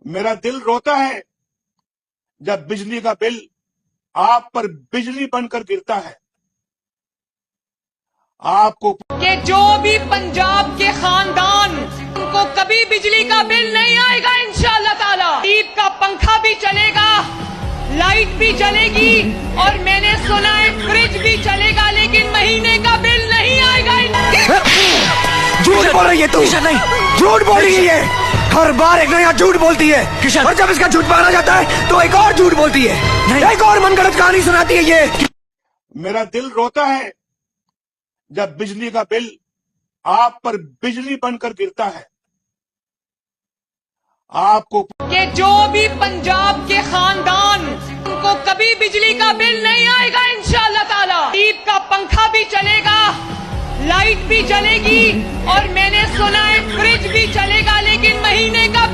मेरा दिल रोता है जब बिजली का बिल आप पर बिजली बनकर गिरता है। आपको कि जो भी पंजाब के खानदान उनको कभी बिजली का बिल नहीं आएगा इंशाअल्लाह ताला। ईद का पंखा भी चलेगा, लाइट भी चलेगी और मैंने सुना है फ्रिज भी चलेगा, लेकिन महीने का बिल नहीं आएगा। झूठ बोल रही है तू, नहीं झूठ बोल रही है। हर बार एक नया झूठ बोलती है और जब इसका झूठ माना जाता है तो एक और झूठ बोलती है, एक और मनगढ़ंत कहानी सुनाती है। ये मेरा दिल रोता है जब बिजली का बिल आप पर बिजली बनकर गिरता है। आपको कि जो भी पंजाब के खानदान उनको कभी बिजली का बिल नहीं आएगा इंशाअल्लाह ताला। ईद का पंखा भी चलेगा, लाइट भी चलेगी और मैंने सुना है फ्रिज भी चलेगा, लेकिन महीने का